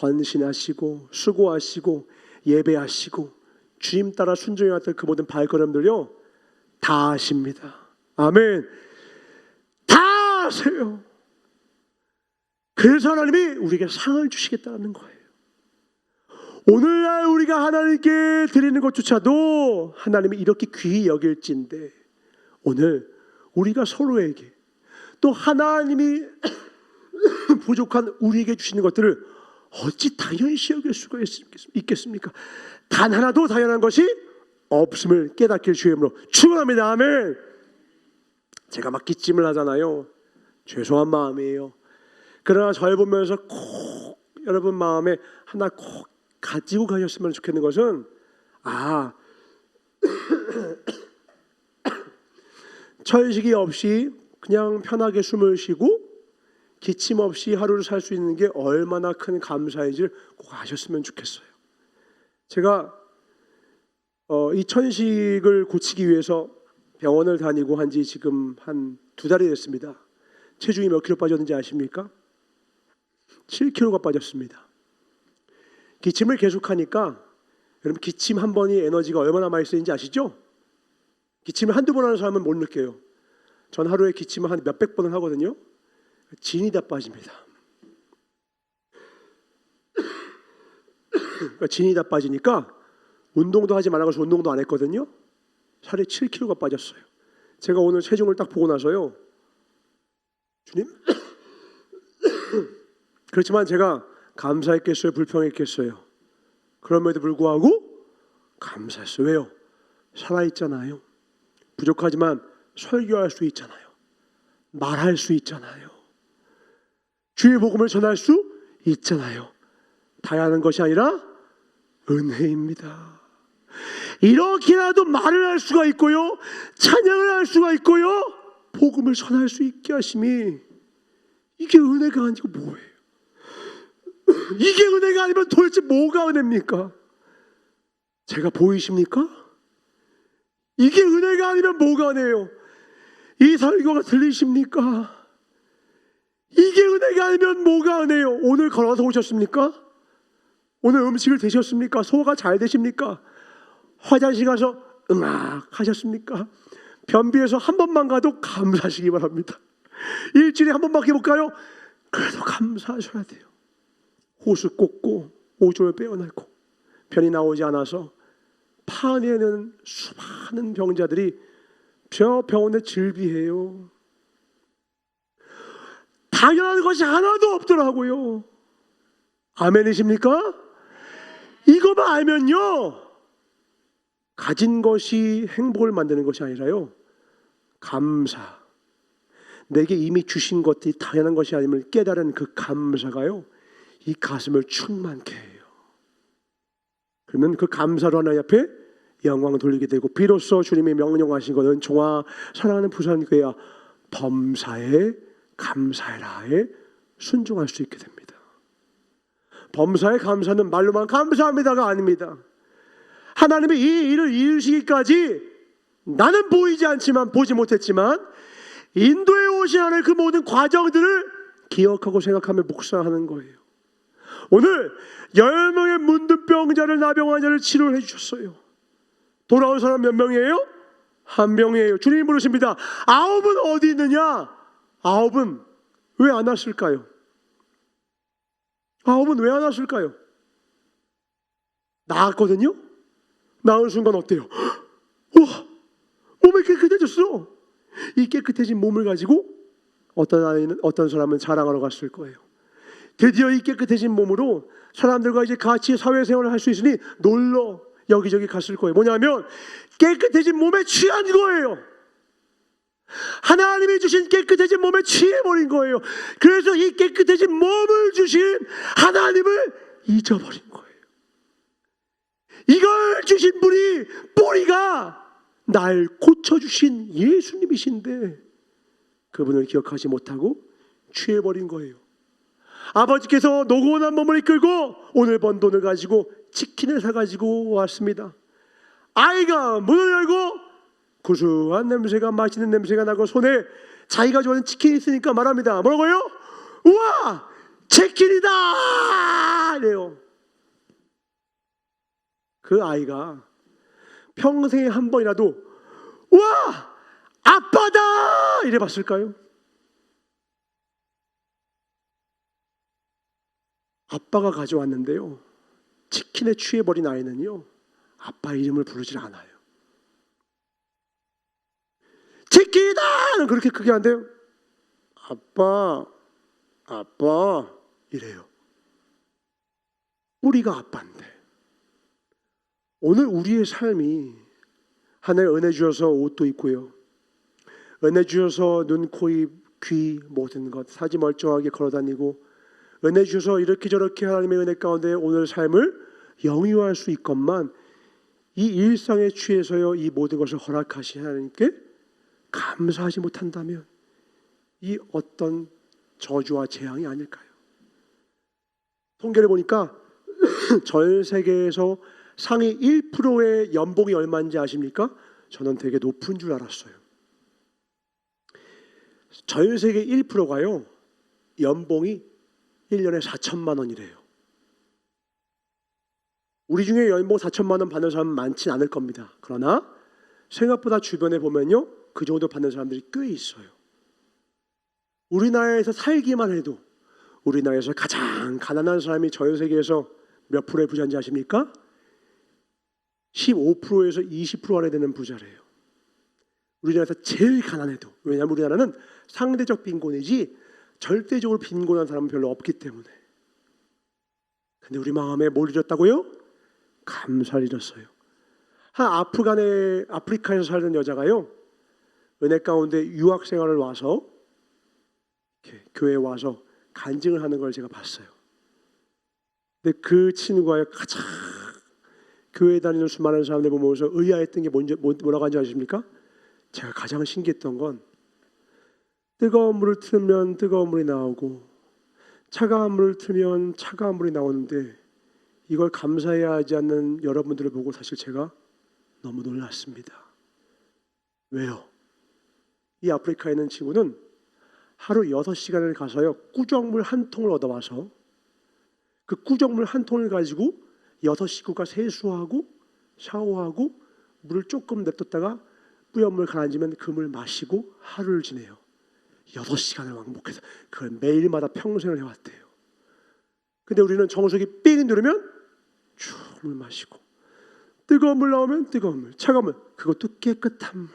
헌신하시고 수고하시고 예배하시고 주님 따라 순종해 왔던 그 모든 발걸음들요 다 아십니다. 아멘. 다 아세요. 그래서 하나님이 우리에게 상을 주시겠다는 거예요. 오늘날 우리가 하나님께 드리는 것조차도 하나님이 이렇게 귀히 여길진데 오늘 우리가 서로에게 또 하나님이 부족한 우리에게 주시는 것들을 어찌 당연시 여길 수가 있겠습니까? 단 하나도 당연한 것이 없음을 깨닫길 주의 이름으로 축원합니다. 아멘. 제가 막 기침을 하잖아요. 죄송한 마음이에요. 그러나 저를 보면서 꼭 여러분 마음에 하나 꼭 가지고 가셨으면 좋겠는 것은 철식이 없이 그냥 편하게 숨을 쉬고 기침 없이 하루를 살 수 있는 게 얼마나 큰 감사인지를 꼭 아셨으면 좋겠어요. 제가 이 천식을 고치기 위해서 병원을 다니고 한 지 지금 한 2달이 됐습니다. 체중이 몇 킬로 빠졌는지 아십니까? 7kg가 빠졌습니다. 기침을 계속하니까 여러분 기침 한 번이 에너지가 얼마나 많이 쓰이는지 아시죠? 기침을 한두 번 하는 사람은 못 느껴요. 전 하루에 기침을 한 몇백 번을 하거든요. 진이 다 빠집니다. 그러니까 진이 다 빠지니까 운동도 하지 말라고 해서 운동도 안 했거든요. 살이 7kg가 빠졌어요. 제가 오늘 체중을 딱 보고 나서요, 주님 그렇지만 제가 감사했겠어요? 불평했겠어요? 그럼에도 불구하고 감사했어요. 왜요? 살아있잖아요. 부족하지만 설교할 수 있잖아요. 말할 수 있잖아요. 주의 복음을 전할 수 있잖아요. 다양한 것이 아니라 은혜입니다. 이렇게라도 말을 할 수가 있고요, 찬양을 할 수가 있고요, 복음을 전할 수 있게 하심이, 이게 은혜가 아니고 뭐예요? 이게 은혜가 아니면 도대체 뭐가 은혜입니까? 제가 보이십니까? 이게 은혜가 아니면 뭐가 은혜예요? 이 설교가 들리십니까? 이게 은혜가 아니면 뭐가 은혜예요? 오늘 걸어서 오셨습니까? 오늘 음식을 드셨습니까? 소화가 잘 되십니까? 화장실 가서 응악 하셨습니까? 변비에서 한 번만 가도 감사하시기 바랍니다. 일주일에 한 번밖에 못 가요? 그래도 감사하셔야 돼요. 호수 꽂고 오줌을 빼어내고 변이 나오지 않아서 파내는 수많은 병자들이 저 병원에 질비해요. 당연한 것이 하나도 없더라고요. 아멘이십니까? 이거만 알면요, 가진 것이 행복을 만드는 것이 아니라요, 감사, 내게 이미 주신 것들이 당연한 것이 아님을 깨달은 그 감사가요, 이 가슴을 충만케 해요. 그러면 그 감사로 하나님 앞에 영광 돌리게 되고, 비로소 주님이 명령하신 것은 종아 사랑하는 부산교회야 범사에 감사해라에 순종할 수 있게 됩니다. 범사에 감사는 말로만 감사합니다가 아닙니다. 하나님이 이 일을 이루시기까지 나는 보이지 않지만, 보지 못했지만 인도에 오신 하나님 그 모든 과정들을 기억하고 생각하며 묵상하는 거예요. 오늘 10명의 문둥병자를, 나병 환자를 치료해 주셨어요. 돌아온 사람 몇 명이에요? 1명이에요. 주님이 물으십니다. 9은 어디 있느냐? 9은 왜 안 왔을까요? 9은 왜 안 왔을까요? 나았거든요? 나은 순간 어때요? 우와, 몸이 깨끗해졌어. 이 깨끗해진 몸을 가지고 어떤 사람은 자랑하러 갔을 거예요. 드디어 이 깨끗해진 몸으로 사람들과 이제 같이 사회생활을 할 수 있으니 놀러 여기저기 갔을 거예요. 뭐냐면 깨끗해진 몸에 취한 거예요. 하나님이 주신 깨끗해진 몸에 취해버린 거예요. 그래서 이 깨끗해진 몸을 주신 하나님을 잊어버린 거예요. 이걸 주신 분이, 뿌리가 날 고쳐주신 예수님이신데 그분을 기억하지 못하고 취해버린 거예요. 아버지께서 노곤한 몸을 이끌고 오늘 번 돈을 가지고 치킨을 사가지고 왔습니다. 아이가 문을 열고 구수한 냄새가, 맛있는 냄새가 나고 손에 자기가 좋아하는 치킨이 있으니까 말합니다. 뭐라고요? 우와, 치킨이다! 이래요. 그 아이가 평생에 한 번이라도 우와, 아빠다! 이래 봤을까요? 아빠가 가져왔는데요, 치킨에 취해버린 아이는요, 아빠 이름을 부르질 않아요. 치킨이다! 그렇게 크게 안 돼요. 아빠, 아빠 이래요. 뿌리가 아빠인데. 오늘 우리의 삶이 하나님 은혜 주셔서 옷도 입고요, 은혜 주셔서 눈, 코, 입, 귀 모든 것 사지 멀쩡하게 걸어다니고, 은혜 주셔서 이렇게 저렇게 하나님의 은혜 가운데 오늘 삶을 영유할 수 있건만, 이 일상에 취해서요 이 모든 것을 허락하신 하나님께 감사하지 못한다면 이 어떤 저주와 재앙이 아닐까요? 통계를 보니까 전 세계에서 상위 1%의 연봉이 얼마인지 아십니까? 저는 되게 높은 줄 알았어요. 전 세계 1%가요 연봉이 1년에 4천만 원이래요. 우리 중에 연봉 4천만 원 받는 사람은 많진 않을 겁니다. 그러나 생각보다 주변에 보면요 그 정도 받는 사람들이 꽤 있어요. 우리나라에서 살기만 해도, 우리나라에서 가장 가난한 사람이 전 세계에서 몇 프로의 부자인지 아십니까? 15%에서 20% 안에 되는 부자래요. 우리나라에서 제일 가난해도. 왜냐하면 우리나라는 상대적 빈곤이지 절대적으로 빈곤한 사람은 별로 없기 때문에. 근데 우리 마음에 뭘 잃었다고요? 감사를 잃었어요. 한 아프리카에서 살던 여자가요, 은혜 가운데 유학 생활을 와서 이렇게 교회에 와서 간증을 하는 걸 제가 봤어요. 근데 그 친구가 가장 교회에 다니는 수많은 사람들 보면서 의아했던 게 뭐라고 하는지 아십니까? 제가 가장 신기했던 건, 뜨거운 물을 틀면 뜨거운 물이 나오고 차가운 물을 틀면 차가운 물이 나오는데 이걸 감사해야 하지 않는 여러분들을 보고 사실 제가 너무 놀랐습니다. 왜요? 이 아프리카에 있는 친구는 하루 6시간을 가서요 꾸정물 한 통을 얻어와서 그 꾸정물 한 통을 가지고 6식구가 세수하고 샤워하고 물을 조금 냅뒀다가 뿌연물 가라앉으면 그 물 마시고 하루를 지내요. 6시간을 왕복해서 그걸 매일마다 평생을 해왔대요. 근데 우리는 정수기 삥 누르면 쭉 물 마시고, 뜨거운 물 나오면 뜨거운 물, 차가운 물, 그것도 깨끗한 물.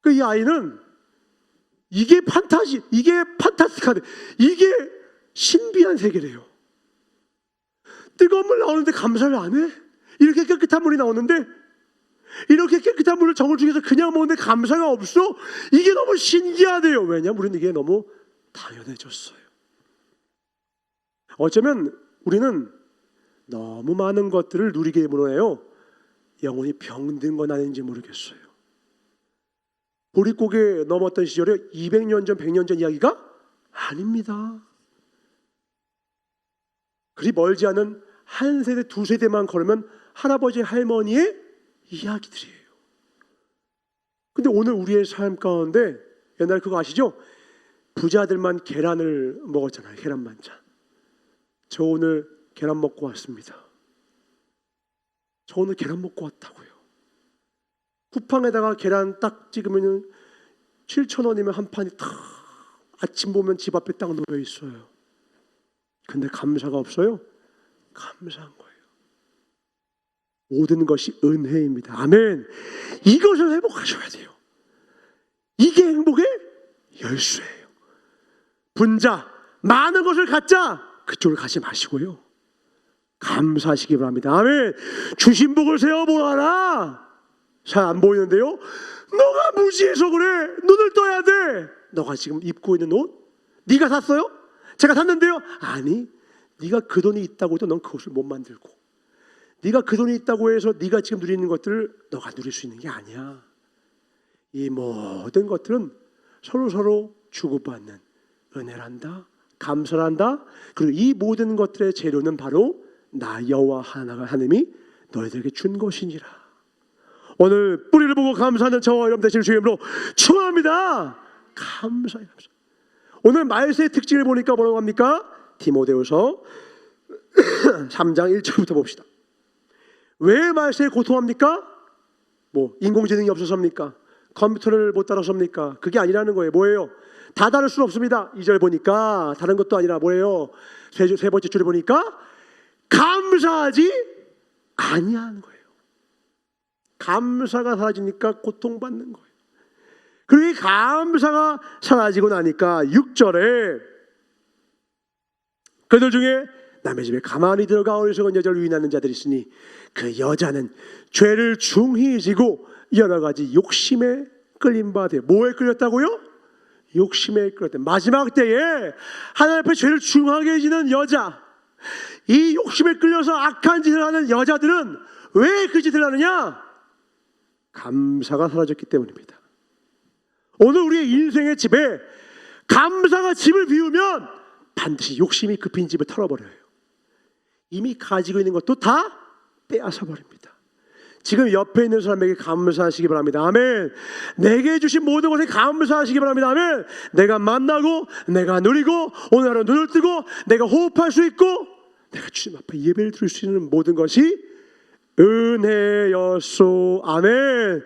그 이 아이는 이게 판타스틱하대, 이게 신비한 세계래요. 뜨거운 물 나오는데 감사를 안 해? 이렇게 깨끗한 물이 나오는데, 이렇게 깨끗한 물을 정을 중에서 그냥 먹는데 감사가 없어? 이게 너무 신기하대요. 왜냐하면 우리는 이게 너무 당연해졌어요. 어쩌면 우리는 너무 많은 것들을 누리게 물어요. 영혼이 병든 건 아닌지 모르겠어요. 보릿고개 넘었던 시절에 200년 전, 100년 전 이야기가 아닙니다. 그리 멀지 않은 한 세대, 두 세대만 걸으면 할아버지, 할머니의 이야기들이에요. 근데 오늘 우리의 삶 가운데 옛날 그거 아시죠? 부자들만 계란을 먹었잖아요. 계란 반찬. 저 오늘 계란 먹고 왔습니다. 저 오늘 계란 먹고 왔다고요. 쿠팡에다가 계란 딱 찍으면 7,000원이면 한 판이 탁 아침 보면 집 앞에 딱 놓여 있어요. 근데 감사가 없어요? 감사한 거예요. 모든 것이 은혜입니다. 아멘. 이것을 회복하셔야 돼요. 이게 행복의 열쇠예요. 분자, 많은 것을 갖자, 그쪽을 가지 마시고요. 감사하시기 바랍니다. 아멘. 주신 복을 세어보아라. 잘 안 보이는데요? 너가 무지해서 그래. 눈을 떠야 돼. 너가 지금 입고 있는 옷 네가 샀어요? 제가 샀는데요? 아니, 네가 그 돈이 있다고 해도 넌 그것을 못 만들고, 네가 그 돈이 있다고 해서 네가 지금 누리는 것들을 너가 누릴 수 있는 게 아니야. 이 모든 것들은 서로 주고받는 은혜란다, 감사란다. 그리고 이 모든 것들의 재료는 바로 나 여호와 하나님이 너희들에게 준 것이니라. 오늘 뿌리를 보고 감사하는 저와 여러분 되실 주의 이름으로 축원합니다. 감사해요. 오늘 말세의 특징을 보니까 뭐라고 합니까? 디모데후서 3장 1절부터 봅시다. 왜 말세에 고통합니까? 뭐 인공지능이 없어서입니까? 컴퓨터를 못 따라서입니까? 그게 아니라는 거예요. 뭐예요? 다 다를 수는 없습니다. 2절 보니까 다른 것도 아니라 뭐예요? 세 번째 줄에 보니까 감사하지 아니하는 거예요. 감사가 사라지니까 고통받는 거예요. 그리고 이 감사가 사라지고 나니까 6절에 그들 중에 남의 집에 가만히 들어가 어리석은 여자를 유인하는 자들이 있으니 그 여자는 죄를 중히 지고 여러 가지 욕심에 끌린 바 돼요. 뭐에 끌렸다고요? 욕심에 끌렸다. 마지막 때에 하나님 앞에 죄를 중하게 지는 여자, 이 욕심에 끌려서 악한 짓을 하는 여자들은 왜 그 짓을 하느냐? 감사가 사라졌기 때문입니다. 오늘 우리의 인생의 집에 감사가 집을 비우면 반드시 욕심이 급인 집을 털어버려요. 이미 가지고 있는 것도 다 빼앗아 버립니다. 지금 옆에 있는 사람에게 감사하시기 바랍니다. 아멘. 내게 주신 모든 것에 감사하시기 바랍니다. 아멘. 내가 만나고 내가 누리고 오늘 하루 눈을 뜨고 내가 호흡할 수 있고 내가 주님 앞에 예배를 드릴 수 있는 모든 것이 은혜였소. 아멘.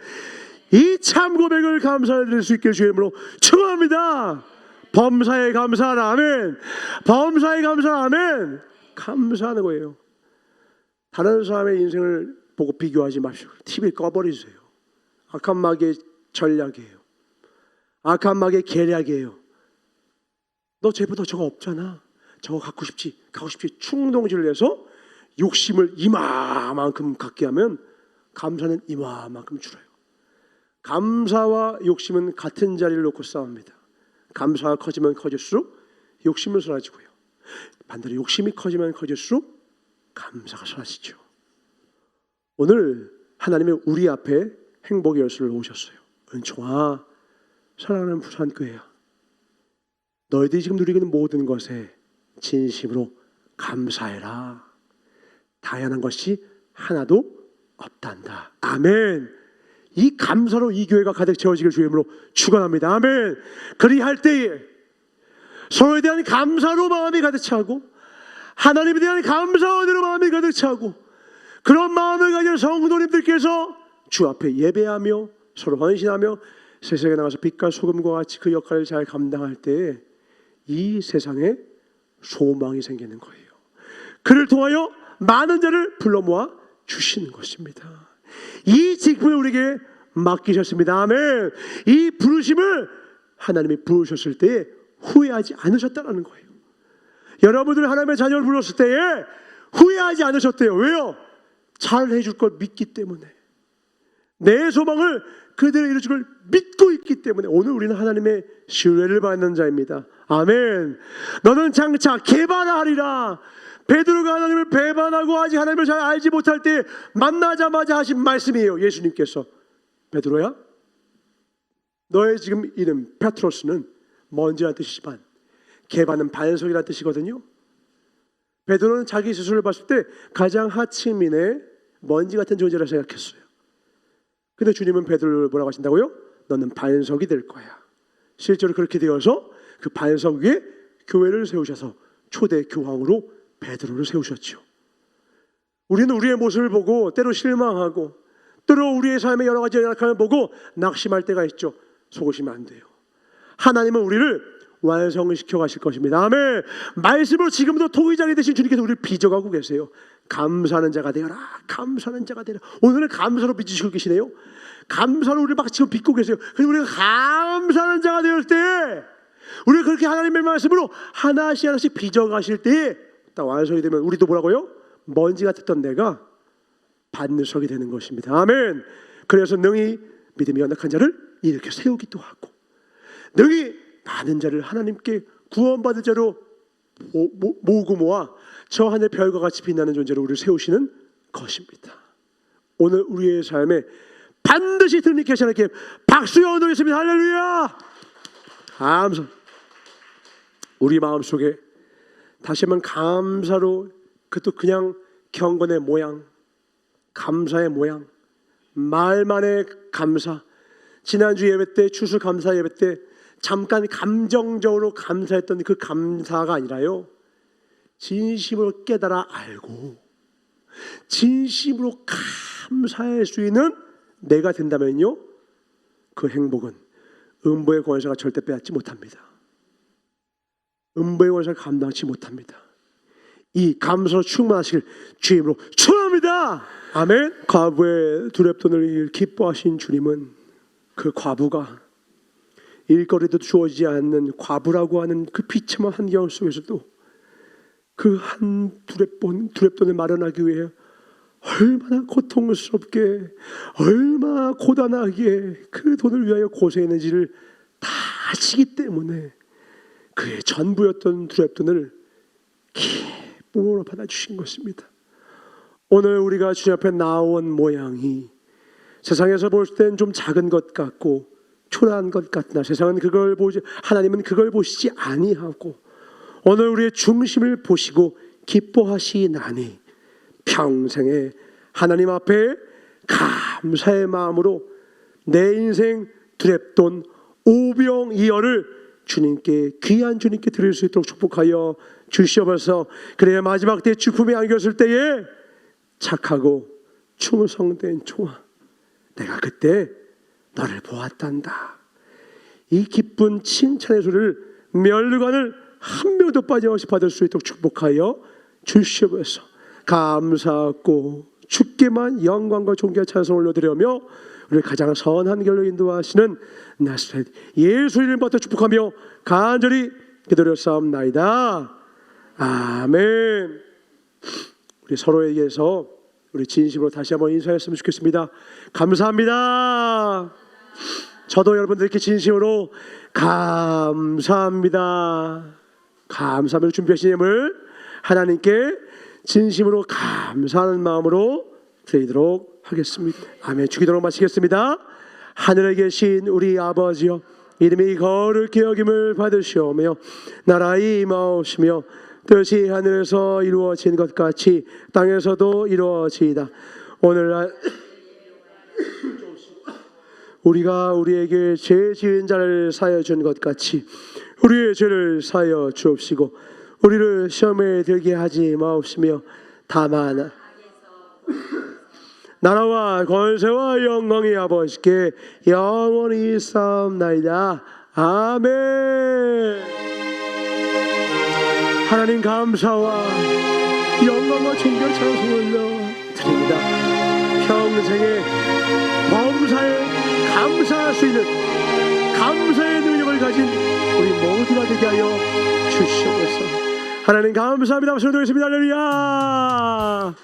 이 참 고백을 감사드릴 수 있게 주의 이름으로 축원합니다. 범사에 감사하라. 아멘. 범사에 감사하라. 아멘. 감사하는 거예요. 다른 사람의 인생을 보고 비교하지 마시고 TV 꺼버리세요. 악한 마귀의 전략이에요. 악한 마귀의 계략이에요. 너 쟤보다 저거 없잖아. 저거 갖고 싶지 충동질을 해서 욕심을 이마만큼 갖게 하면 감사는 이마만큼 줄어요. 감사와 욕심은 같은 자리를 놓고 싸웁니다. 감사가 커지면 커질수록 욕심은 사라지고요. 반대로 욕심이 커지면 커질수록 감사가 사라지죠. 오늘 하나님의 우리 앞에 행복의 열쇠를 놓으셨어요. 은총아, 사랑하는 부산교회야, 너희들이 지금 누리고 있는 모든 것에 진심으로 감사해라. 다양한 것이 하나도 없단다. 아멘. 이 감사로 이 교회가 가득 채워지길 주의 이름으로 축원합니다. 아멘. 그리할 때에 서로에 대한 감사로 마음이 가득 차고 하나님에 대한 감사와 은혜로 마음이 가득 차고 그런 마음을 가진 성도님들께서 주 앞에 예배하며 서로 헌신하며 세상에 나가서 빛과 소금과 같이 그 역할을 잘 감당할 때에 이 세상에 소망이 생기는 거예요. 그를 통하여 많은 자를 불러 모아 주시는 것입니다. 이 직분을 우리에게 맡기셨습니다. 아멘. 이 부르심을 하나님이 부르셨을 때에 후회하지 않으셨다는 거예요. 여러분들 하나님의 자녀를 불렀을 때에 후회하지 않으셨대요. 왜요? 잘 해줄 걸 믿기 때문에, 내 소망을 그대로 이루어줄 걸 믿고 있기 때문에 오늘 우리는 하나님의 신뢰를 받는 자입니다. 아멘. 너는 장차 개발하리라 베드로가 하나님을 배반하고 아직 하나님을 잘 알지 못할 때 만나자마자 하신 말씀이에요. 예수님께서 베드로야, 너의 지금 이름 페트로스는 먼지란 뜻이지만 개반은 반석이란 뜻이거든요. 베드로는 자기 스스로를 봤을 때 가장 하층민의 먼지 같은 존재라 생각했어요. 근데 주님은 베드로를 뭐라고 하신다고요? 너는 반석이 될 거야. 실제로 그렇게 되어서 그 반석 위에 교회를 세우셔서 초대 교황으로 베드로를 세우셨죠. 우리는 우리의 모습을 보고 때로 실망하고 때로 우리의 삶의 여러 가지 연약함을 보고 낙심할 때가 있죠. 속으시면 안 돼요. 하나님은 우리를 완성시켜 가실 것입니다. 아멘. 말씀으로 지금도 토기장이 되신 주님께서 우리를 빚어가고 계세요. 감사하는 자가 되어라. 감사하는 자가 되라. 오늘은 감사로 빚으시고 계시네요. 감사로 우리를 막 지금 빚고 계세요. 그래서 우리가 감사하는 자가 되었을 때, 우리가 그렇게 하나님의 말씀으로 하나씩 하나씩 빚어가실 때 딱 완성이 되면 우리도 뭐라고요? 먼지 같았던 내가 반석이 되는 것입니다. 아멘. 그래서 능히 믿음이 연약한 자를 이렇게 세우기도 하고, 능히 많은 자를 하나님께 구원받을 자로 모으고 모아 저 하늘 별과 같이 빛나는 존재로 우리를 세우시는 것입니다. 오늘 우리의 삶에 반드시 드러내게 하시는 하나님께 박수여 얻으겠습니다. 할렐루야. 감사. 우리 마음속에 다시 한번 감사로, 그것도 그냥 경건의 모양, 감사의 모양, 말만의 감사. 지난주 예배 때, 추수 감사 예배 때 잠깐 감정적으로 감사했던 그 감사가 아니라요, 진심으로 깨달아 알고 진심으로 감사할 수 있는 내가 된다면요, 그 행복은 음보의 권세가 절대 빼앗지 못합니다. 음보의 권세가 감당치 못합니다. 이 감사로 충만하시길 주님으로 축원합니다. 아멘. 과부의 두렵돈을 기뻐하신 주님은 그 과부가 일거리도 주어지지 않는 과부라고 하는 그 비참한 환경 속에서도 그 한 두렵돈을 마련하기 위해 얼마나 고통스럽게, 얼마나 고단하게 그 돈을 위하여 고생했는지를 다 아시기 때문에 그의 전부였던 두렵돈을 기쁨으로 받아주신 것입니다. 오늘 우리가 주님 앞에 나온 모양이 세상에서 볼 땐 좀 작은 것 같고 초라한 것 같으나 세상은 그걸 보지, 하나님은 그걸 보시지 아니하고 오늘 우리의 중심을 보시고 기뻐하시나니 평생에 하나님 앞에 감사의 마음으로 내 인생 두렵돈 오병이어를 주님께, 귀한 주님께 드릴 수 있도록 축복하여 주시옵소서. 그래야 마지막 때 주품이 안겼을 때에 착하고 충성된 종아, 내가 그때 너를 보았단다, 이 기쁜 칭찬의 소리를 멸류관을 한 명도 빠짐없이 받을 수 있도록 축복하여 주시옵소서. 감사하고 주께만 영광과 존귀와 찬송을 올려드리며 우리를 가장 선한 길로 인도하시는 나사렛 예수 이름 받아 축복하며 간절히 기도드렸사옵나이다. 아멘. 우리 서로에게서 우리 진심으로 다시 한번 인사했으면 좋겠습니다. 감사합니다. 저도 여러분들께 진심으로 감사합니다. 감사하며 준비하신 예물 하나님께 진심으로 감사하는 마음으로 드리도록 하겠습니다. 아멘. 주기도록 마치겠습니다. 하늘에 계신 우리 아버지여, 이름이 거룩히 여김을 받으시오며 나라의 임하옵시며 뜻이 하늘에서 이루어진 것 같이 땅에서도 이루어지이다. 오늘날 우리가 우리에게 죄 지은 자를 사하여 준 것 같이 우리의 죄를 사하여 주옵시고 우리를 시험에 들게 하지 마옵시며 다만 나라와 권세와 영광이 아버지께 영원히 있사옵나이다. 아멘. 하나님 감사와 영광과 존귀와 찬송을 드립니다. 평생에 범사에 감사할 수 있는 감사의 능력을 가진 우리 모두가 되게 하여 주시옵소서. 하나님 감사합니다. 박수 드리겠습니다. 할렐루야.